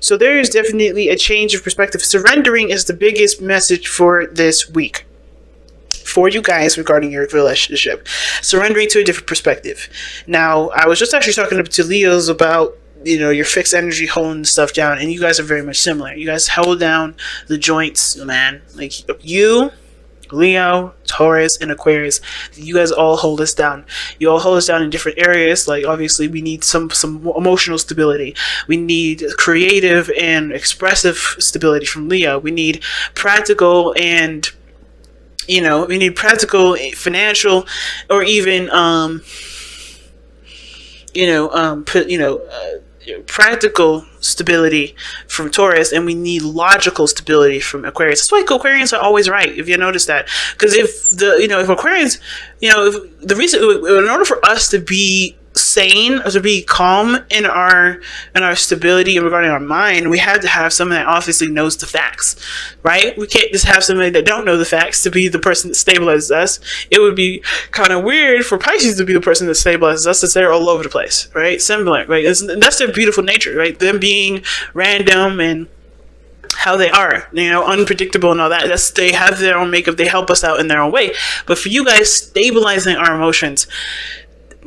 So there is definitely a change of perspective. Surrendering is the biggest message for this week for you guys regarding your relationship. Surrendering to a different perspective. Now, I was just actually talking to Leos about, you know, your fixed energy holding stuff down, and you guys are very much similar. You guys hold down the joints, man. Like you, Leo, Taurus, and Aquarius, you guys all hold us down. You all hold us down in different areas. Like, obviously, we need some emotional stability. We need creative and expressive stability from Leo. We need practical and, you know, we need practical, financial, or even, practical stability from Taurus, and we need logical stability from Aquarius. That's why Aquarians are always right, if you notice that. Because if Aquarians, if the reason, in order for us to be sane or to be calm in our stability and regarding our mind, we have to have someone that obviously knows the facts, right? We can't just have somebody that don't know the facts to be the person that stabilizes us. It would be kind of weird for Pisces to be the person that stabilizes us, since they're all over the place, right? Similar, right? That's their beautiful nature, right? Them being random and how they are, unpredictable and all that. They have their own makeup. They help us out in their own way. But for you guys, stabilizing our emotions,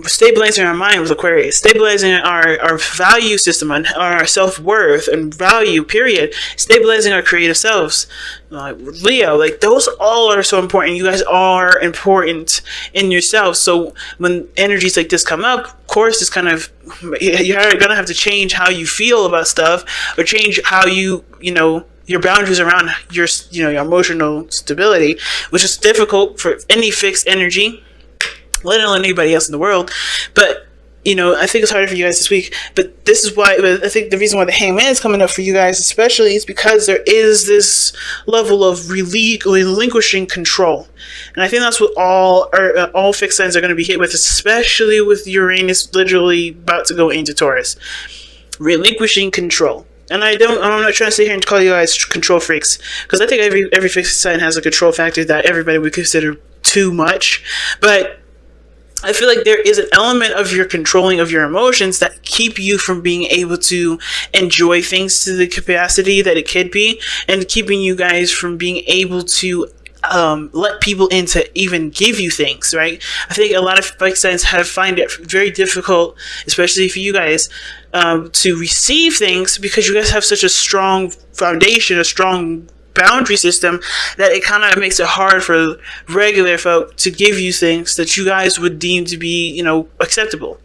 stabilizing our mind with Aquarius, stabilizing our value system and our self-worth and value, period, stabilizing our creative selves, Leo, like those all are so important. You guys are important in yourself. So when energies like this come up, of course, it's kind of, you're gonna have to change how you feel about stuff, or change how your boundaries around your emotional stability, which is difficult for any fixed energy, let alone anybody else in the world. But I think it's harder for you guys this week. But this is why I think the reason why the Hangman is coming up for you guys especially is because there is this level of relinquishing control, and I think that's what all fixed signs are going to be hit with, especially with Uranus literally about to go into Taurus. Relinquishing control. And I'm not trying to sit here and call you guys control freaks, because I think every fixed sign has a control factor that everybody would consider too much. But I feel like there is an element of your controlling of your emotions that keep you from being able to enjoy things to the capacity that it could be, and keeping you guys from being able to let people in to even give you things, right? I think a lot of fixed signs find it very difficult, especially for you guys, to receive things, because you guys have such a strong foundation, a strong boundary system, that it kind of makes it hard for regular folk to give you things that you guys would deem to be, acceptable.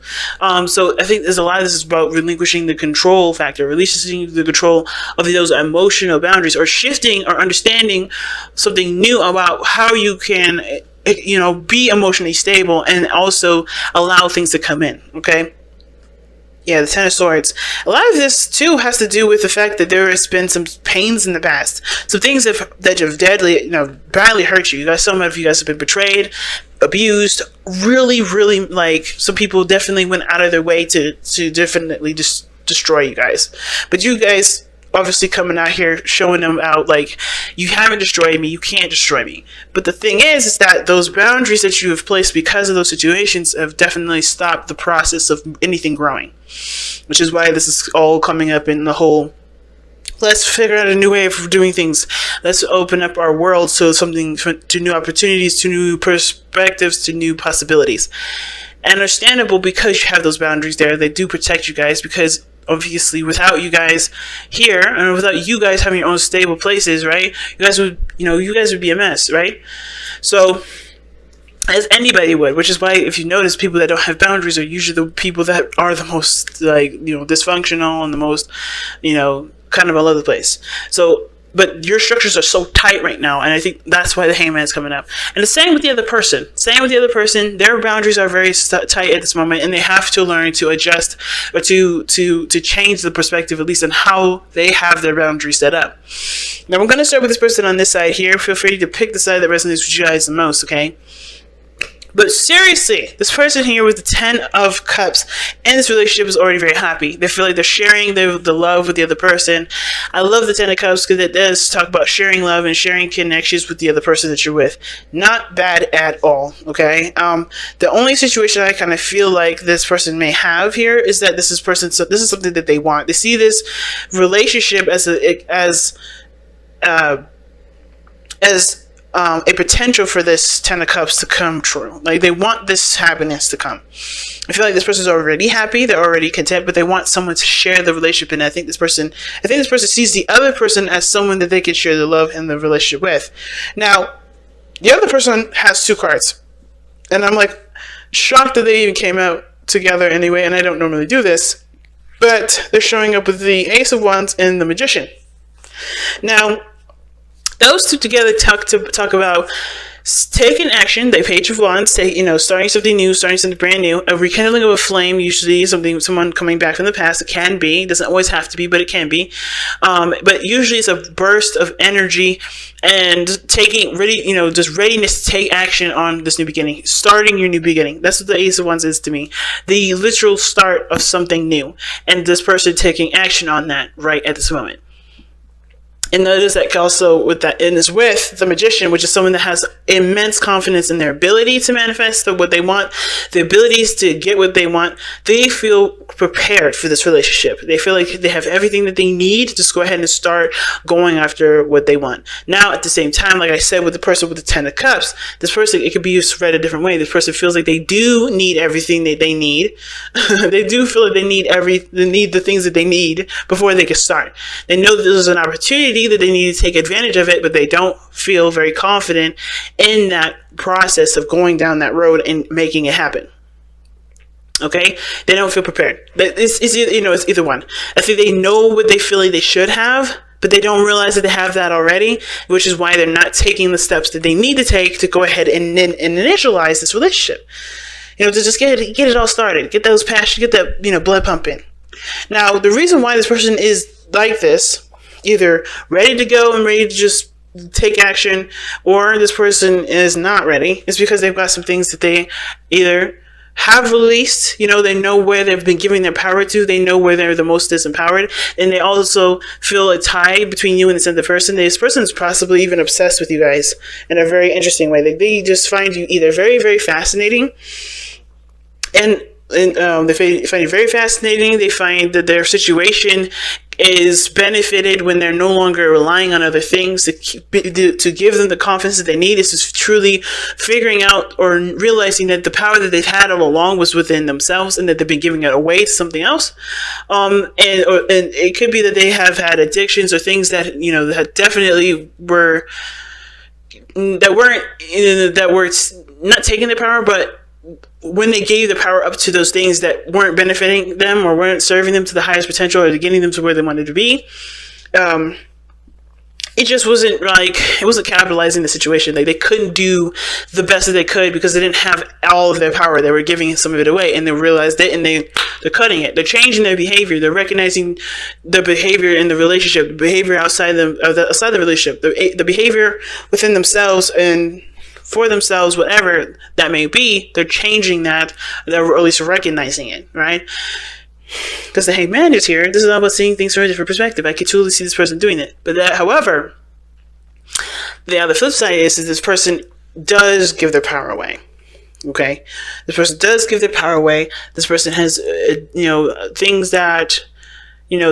So I think there's a lot of this is about relinquishing the control factor, releasing the control of those emotional boundaries, or shifting or understanding something new about how you can, be emotionally stable and also allow things to come in. Okay. Yeah, the Ten of Swords. A lot of this, too, has to do with the fact that there has been some pains in the past. Some things that have badly hurt you. Some of you guys have been betrayed, abused, really, really, some people definitely went out of their way to definitely just destroy you guys. But you guys obviously coming out here showing them out you haven't destroyed me, you can't destroy me. But the thing is that those boundaries that you have placed because of those situations have definitely stopped the process of anything growing, which is why this is all coming up in the whole, let's figure out a new way of doing things, let's open up our world to new opportunities, to new perspectives, to new possibilities. And understandable, because you have those boundaries there. They do protect you guys, because obviously without you guys here, and without you guys having your own stable places, right, you guys would be a mess, right? So, as anybody would, which is why if you notice, people that don't have boundaries are usually the people that are the most dysfunctional and the most kind of all over the place. So, but your structures are so tight right now, and I think that's why the Hangman is coming up. And the same with the other person. Their boundaries are very tight at this moment, and they have to learn to adjust, or to change the perspective, at least on how they have their boundaries set up. Now, I'm going to start with this person on this side here. Feel free to pick the side that resonates with you guys the most, okay? But seriously, this person here with the 10 of Cups and this relationship is already very happy. They feel like they're sharing the love with the other person. I love the 10 of Cups because it does talk about sharing love and sharing connections with the other person that you're with. Not bad at all, okay? The only situation I kind of feel like this person may have here is that this is something that they want. They see this relationship as a potential for this 10 of Cups to come true. Like, they want this happiness to come. I feel like this person's already happy, they're already content, but they want someone to share the relationship. And I think this person sees the other person as someone that they can share the love and the relationship with. Now, the other person has 2 cards. And I'm like shocked that they even came out together anyway, and I don't normally do this. But they're showing up with the Ace of Wands and the Magician. Now, those two together talk about taking action. They Page of Wands, starting something new, starting something brand new, a rekindling of a flame, usually someone coming back from the past. It can be, it doesn't always have to be, but it can be. But usually it's a burst of energy and just readiness to take action on this new beginning, starting your new beginning. That's what the Ace of Wands is to me. The literal start of something new, and this person taking action on that right at this moment. And notice that also with the Magician, which is someone that has immense confidence in their ability to manifest what they want, the abilities to get what they want. They feel prepared for this relationship. They feel like they have everything that they need to just go ahead and start going after what they want. Now, at the same time, like I said, with the person with the 10 of Cups, this person, it could be read a different way. This person feels like they do need everything that they need. They do feel like they need the things that they need before they can start. They know that this is an opportunity, that they need to take advantage of it, but they don't feel very confident in that process of going down that road and making it happen. Okay, they don't feel prepared. It's either one. I think they know what they feel like they should have, but they don't realize that they have that already, which is why they're not taking the steps that they need to take to go ahead and initialize this relationship. To just get it all started, get those passion, get that blood pumping. Now, the reason why this person is like this, either ready to go and ready to just take action, or this person is not ready, is because they've got some things that they either have released, they know where they've been giving their power to, they know where they're the most disempowered, and they also feel a tie between you and this other person. This person is possibly even obsessed with you guys in a very interesting way. They just find you either very, very fascinating, and they find it very fascinating. They find that their situation is benefited when they're no longer relying on other things to give them the confidence that they need. Is just truly figuring out or realizing that the power that they've had all along was within themselves, and that they've been giving it away to something else. And it could be that they have had addictions or things that that definitely were not taking their power, but when they gave the power up to those things that weren't benefiting them or weren't serving them to the highest potential or getting them to where they wanted to be, it just wasn't capitalizing the situation. Like, they couldn't do the best that they could because they didn't have all of their power. They were giving some of it away, and they realized it, and they're cutting it. They're changing their behavior. They're recognizing the behavior in the relationship, the behavior outside the relationship, the behavior within themselves and for themselves, whatever that may be. They're changing that, or at least recognizing it, right? Because the Hanged Man is here. This is all about seeing things from a different perspective. I could totally see this person doing it. But however, the other flip side is that this person does give their power away. Okay? This person does give their power away. This person has, things that,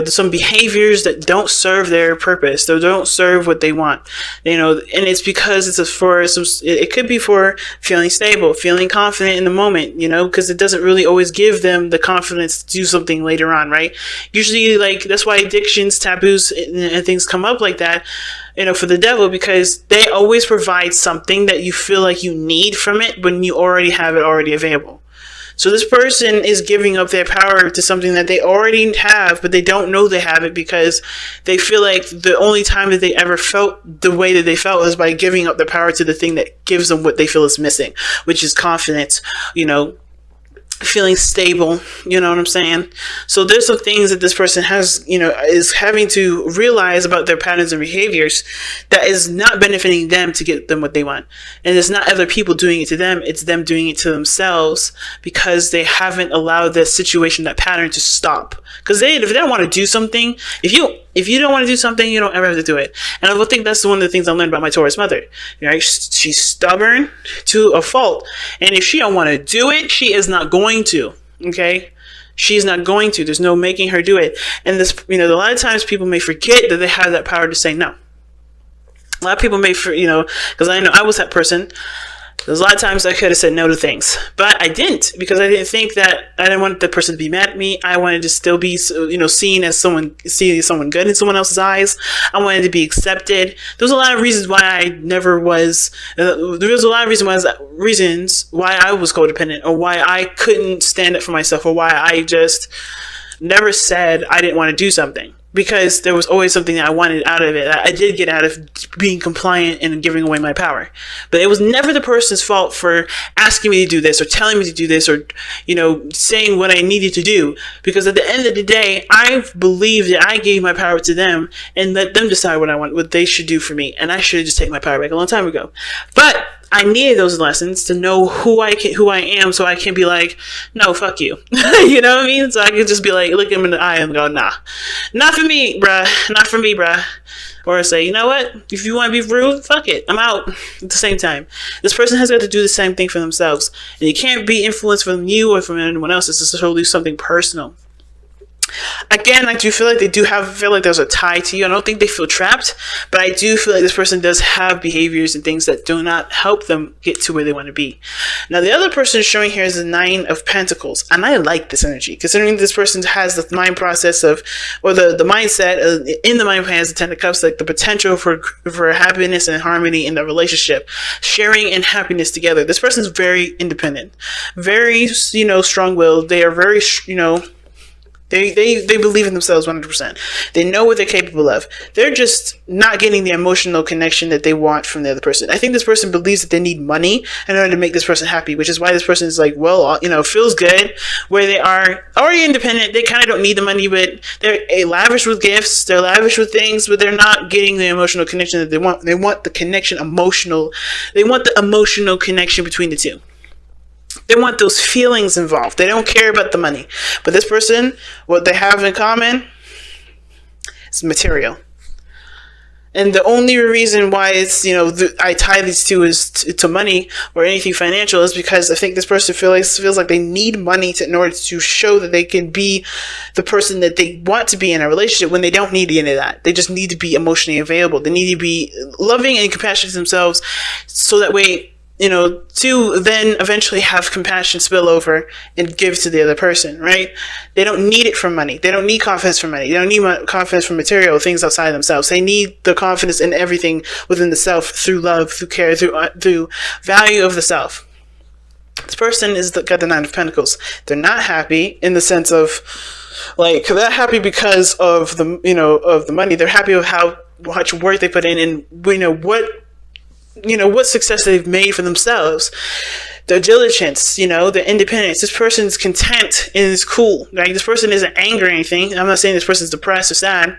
some behaviors that don't serve their purpose. They don't serve what they want. And it's because it could be for feeling stable, feeling confident in the moment, because it doesn't really always give them the confidence to do something later on, right? Usually, that's why addictions, taboos, and things come up like that, for the devil, because they always provide something that you feel like you need from it when you already have it already available. So this person is giving up their power to something that they already have, but they don't know they have it because they feel like the only time that they ever felt the way that they felt was by giving up their power to the thing that gives them what they feel is missing, which is confidence, feeling stable, you know what I'm saying? So there's some things that this person has, is having to realize about their patterns and behaviors that is not benefiting them to get them what they want. And it's not other people doing it to them, it's them doing it to themselves because they haven't allowed that situation, that pattern to stop. Because if they don't want to do something, if you don't want to do something, you don't ever have to do it. And I think that's one of the things I learned about my Taurus mother. She's stubborn to a fault. And if she don't want to do it, she is not going to. Okay? She's not going to. There's no making her do it. And this, a lot of times people may forget that they have that power to say no. A lot of people may, because I know I was that person. There's a lot of times I could have said no to things, but I didn't, because I didn't think that I didn't want the person to be mad at me. I wanted to still be, seen as someone good in someone else's eyes. I wanted to be accepted. There was a lot of reasons why I never was. There was a lot of reasons why I was codependent, or why I couldn't stand up for myself, or why I just never said I didn't want to do something. Because there was always something that I wanted out of it. I did get out of being compliant and giving away my power. But it was never the person's fault for asking me to do this, or telling me to do this, or, saying what I needed to do. Because at the end of the day, I believe that I gave my power to them and let them decide what they should do for me. And I should have just taken my power back a long time ago. But I needed those lessons to know who I am, so I can be like, no, fuck you. You know what I mean? So I can just be like, look him in the eye and go, nah, not for me, bruh. Not for me, bruh. Or say, you know what? If you want to be rude, fuck it. I'm out. At the same time, this person has got to do the same thing for themselves. And you can't be influenced from you or from anyone else. It's totally something personal. Again, I do feel like feel like there's a tie to you. I don't think they feel trapped, but I do feel like this person does have behaviors and things that do not help them get to where they want to be. Now, the other person showing here is the 9 of Pentacles, and I like this energy, considering this person has the mind process of, or the mindset in the mind plan has the 10 of Cups, like the potential for happiness and harmony in the relationship, sharing and happiness together. This person is very independent, very, strong-willed. They are very, They believe in themselves 100%. They know what they're capable of. They're just not getting the emotional connection that they want from the other person. I think this person believes that they need money in order to make this person happy, which is why this person is like, well, feels good where they are already independent. They kind of don't need the money, but they're lavish with gifts. They're lavish with things, but they're not getting the emotional connection that they want. They want the connection They want the emotional connection between the two. They want those feelings involved. They don't care about the money. But this person, what they have in common is material. And the only reason why it's, I tie these two is to money or anything financial is because I think this person feels like they need money in order to show that they can be the person that they want to be in a relationship, when they don't need any of that. They just need to be emotionally available. They need to be loving and compassionate to themselves, so that way, to then eventually have compassion spill over and give to the other person, right? They don't need it from money. They don't need confidence from money. They don't need confidence from material things outside themselves. They need the confidence in everything within the self, through love, through care, through value of the self. This person got the 9 of Pentacles. They're not happy in the sense of, like, they're happy because of of the money. They're happy with how much work they put in, and what success they've made for themselves, their diligence, their independence. This person's content and is cool. Like, this person isn't angry or anything. I'm not saying this person's depressed or sad.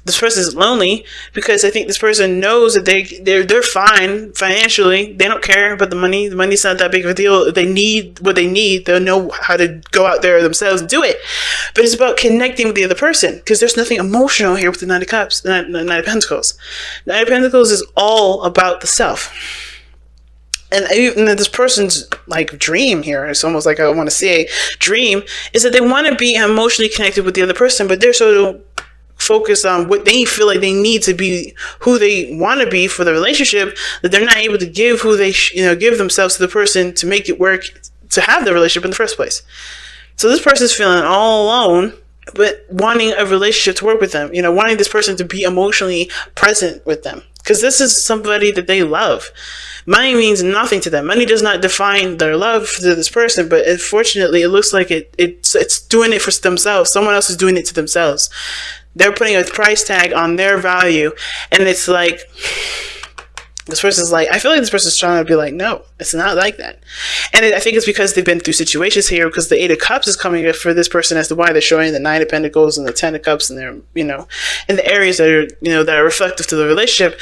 This person is lonely because I think this person knows that they're fine financially. They don't care about the money. The money's not that big of a deal. If they need what they need, they'll know how to go out there themselves and do it. But it's about connecting with the other person, because there's nothing emotional here with the 9 of Cups, the 9 of Pentacles. The 9 of Pentacles is all about the self. And even this person's like dream here, it's almost like I want to say dream, is that they want to be emotionally connected with the other person, but they're so focused on what they feel like they need to be, who they want to be for the relationship, that they're not able to give who they give themselves to the person to make it work, to have the relationship in the first place. So this person's feeling all alone, but wanting a relationship to work with them, wanting this person to be emotionally present with them, because this is somebody that they love. Money means nothing to them. Money does not define their love for this person, but unfortunately, it looks like it's doing it for themselves. Someone else is doing it to themselves. They're putting a price tag on their value, and it's like, This person's like, I feel like this person's trying to be like, no, it's not like that. And I think it's because they've been through situations here, because the Eight of Cups is coming up for this person as to why they're showing the Nine of Pentacles and the Ten of Cups, and they're, you know, in the areas that are, you know, that are reflective to the relationship.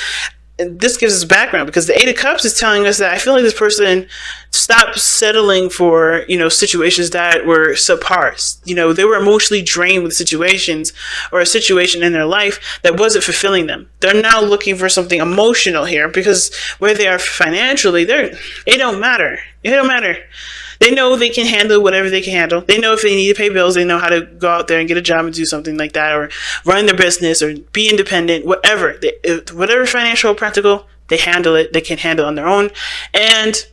And this gives us background, because the Eight of Cups is telling us that I feel like this person stopped settling for, you know, situations that were subpar. You know, they were emotionally drained with situations or a situation in their life that wasn't fulfilling them. They're now looking for something emotional here, because where they are financially, it don't matter. It don't matter. They know they can handle whatever they can handle. They know if they need to pay bills, they know how to go out there and get a job and do something like that, or run their business, or be independent, whatever. Whatever financial or practical, they handle it. They can handle it on their own. And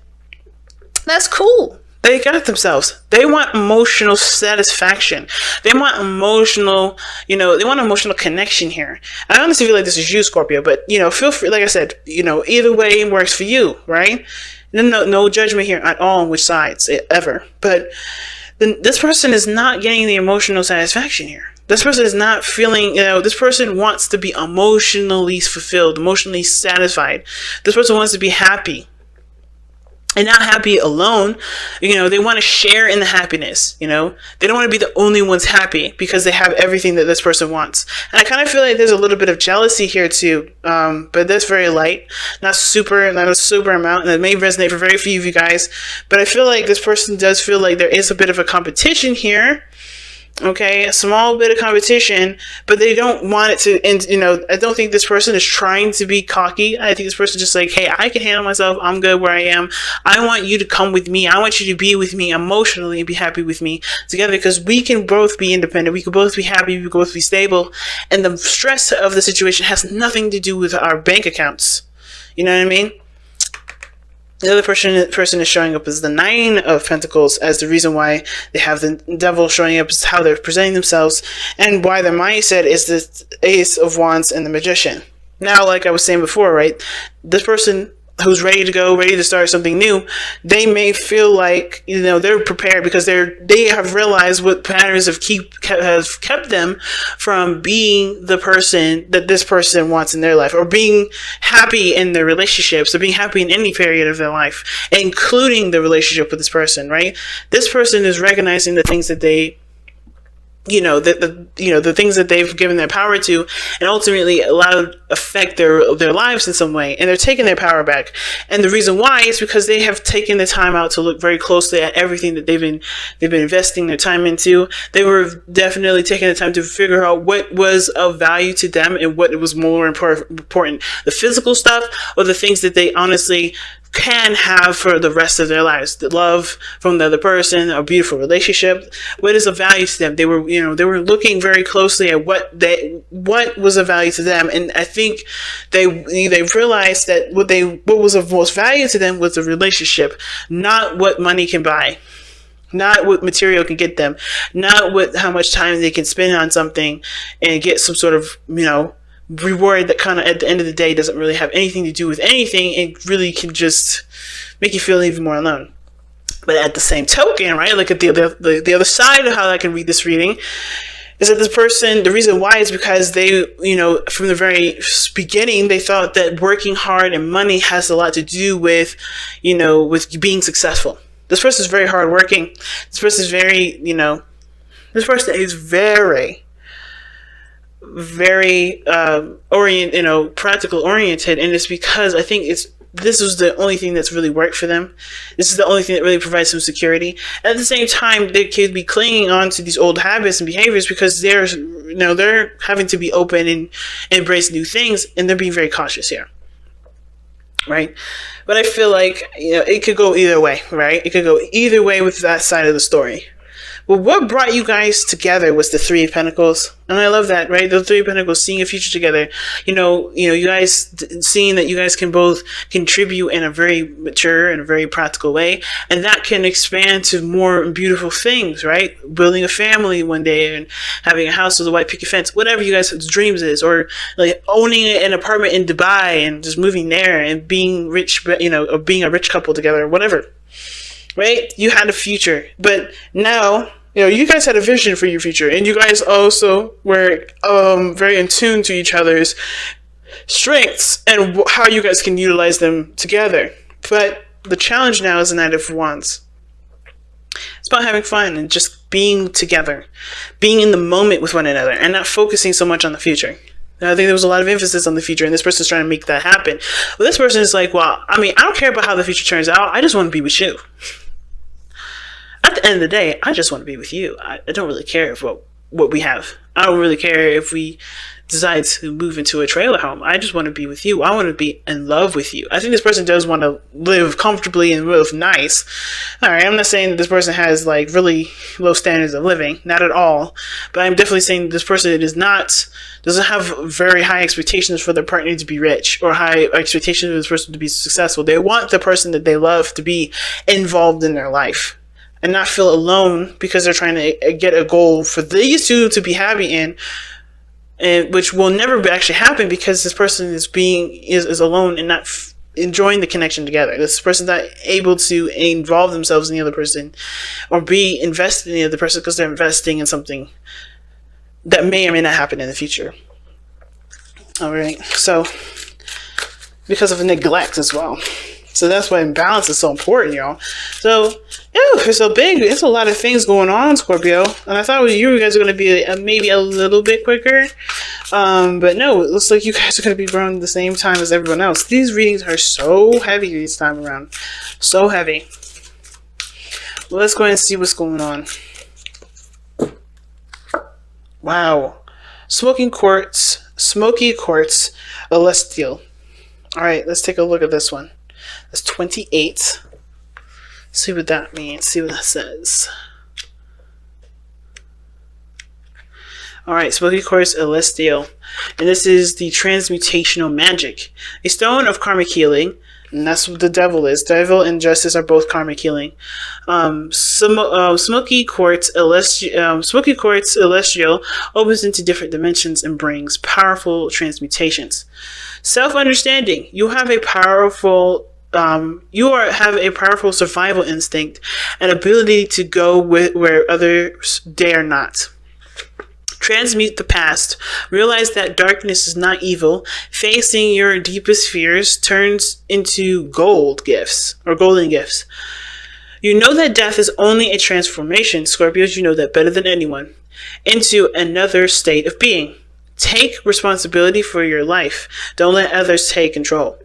that's cool. They got themselves. They want emotional satisfaction. They want emotional, you know, they want emotional connection here. I honestly feel like this is you, Scorpio, but, you know, feel free, like I said, you know, either way works for you, right? No judgment here at all on which sides, ever. But this person is not getting the emotional satisfaction here. This person is not feeling, you know, this person wants to be emotionally fulfilled, emotionally satisfied. This person wants to be happy. And not happy alone. You know, they want to share in the happiness, you know. They don't want to be the only ones happy because they have everything that this person wants. And I kind of feel like there's a little bit of jealousy here too. But that's very light. Not a super amount. And that may resonate for very few of you guys. But I feel like this person does feel like there is a bit of a competition here. Okay, a small bit of competition, but they don't want it to end. You know, I don't think this person is trying to be cocky. I think this person is just like, hey, I can handle myself. I'm good where I am. I want you to come with me. I want you to be with me emotionally and be happy with me together, because we can both be independent. We can both be happy. We can both be stable. And the stress of the situation has nothing to do with our bank accounts. You know what I mean? The other person is showing up as the Nine of Pentacles, as the reason why they have the Devil showing up, is how they're presenting themselves, and why their mindset is the Ace of Wands and the Magician. Now, like I was saying before, right, this person who's ready to go, ready to start something new, they may feel like, you know, they're prepared because they have realized what patterns have kept them from being the person that this person wants in their life, or being happy in their relationships, or being happy in any period of their life, including the relationship with this person, right? This person is recognizing the things that they, you know, the things that they've given their power to, and ultimately affect their lives in some way, and they're taking their power back. And the reason why is because they have taken the time out to look very closely at everything that they've been investing their time into. They were definitely taking the time to figure out what was of value to them and what was more important, the physical stuff or the things that they honestly can have for the rest of their lives. The love from the other person, a beautiful relationship, what is of value to them. They were, you know, they were looking very closely at what was of value to them, and I think they realized that what was of most value to them was the relationship, not what money can buy, not what material can get them, not how much time they can spend on something and get some sort of, you know, reward that kind of at the end of the day doesn't really have anything to do with anything, and really can just make you feel even more alone. But at the same token, right, look at the other side of how I can read this reading, is that this person, the reason why is because they, you know, from the very beginning, they thought that working hard and money has a lot to do with, you know, with being successful. This person is very hardworking. This person is very, you know, this person is very practical oriented, and it's because I think this is the only thing that's really worked for them. This is the only thing that really provides some security. At the same time, they could be clinging on to these old habits and behaviors because they're having to be open and embrace new things, and they're being very cautious here, right? But I feel like, you know, it could go either way, right? It could go either way with that side of the story. Well, what brought you guys together was the Three of Pentacles. And I love that, right? The Three of Pentacles, seeing a future together. You know, you guys seeing that you guys can both contribute in a very mature and a very practical way. And that can expand to more beautiful things, right? Building a family one day and having a house with a white picket fence, whatever you guys' dreams is. Or like owning an apartment in Dubai and just moving there and being rich, you know, or being a rich couple together, or whatever. Right? You had a future, but now, you know, you guys had a vision for your future, and you guys also were very in tune to each other's strengths and how you guys can utilize them together. But the challenge now is the Knight of Wands. It's about having fun and just being together, being in the moment with one another, and not focusing so much on the future. And I think there was a lot of emphasis on the future, and this person's trying to make that happen. But this person is like, well, I mean, I don't care about how the future turns out. I just want to be with you. At the end of the day, I just want to be with you. I don't really care if what we have. I don't really care if we decide to move into a trailer home. I just want to be with you. I want to be in love with you. I think this person does want to live comfortably and live nice. All right, I'm not saying that this person has like really low standards of living, not at all. But I'm definitely saying that this person doesn't have very high expectations for their partner to be rich or high expectations for this person to be successful. They want the person that they love to be involved in their life and not feel alone because they're trying to get a goal for these two to be happy in. And which will never actually happen because this person is alone and not enjoying the connection together. This person's not able to involve themselves in the other person or be invested in the other person because they're investing in something that may or may not happen in the future. All right, so because of neglect as well. So that's why balance is so important, y'all. So, it's a lot of things going on, Scorpio. And I thought you guys are going to be maybe a little bit quicker. But no, it looks like you guys are going to be around the same time as everyone else. These readings are so heavy this time around. So heavy. Well, let's go ahead and see what's going on. Wow. Smoky quartz, celestial. All right, let's take a look at this one. That's 28. See what that means. See what that says. Alright, Smoky Quartz Celestial. And this is the transmutational magic. A stone of karmic healing. And that's what the devil is. Devil and justice are both karmic healing. Smoky Quartz Celestial opens into different dimensions and brings powerful transmutations. Self-understanding. You have a powerful survival instinct and ability to go where others dare not. Transmute the past. Realize that darkness is not evil. Facing your deepest fears turns into golden gifts. You know that death is only a transformation, Scorpios, you know that better than anyone, into another state of being. Take responsibility for your life. Don't let others take control.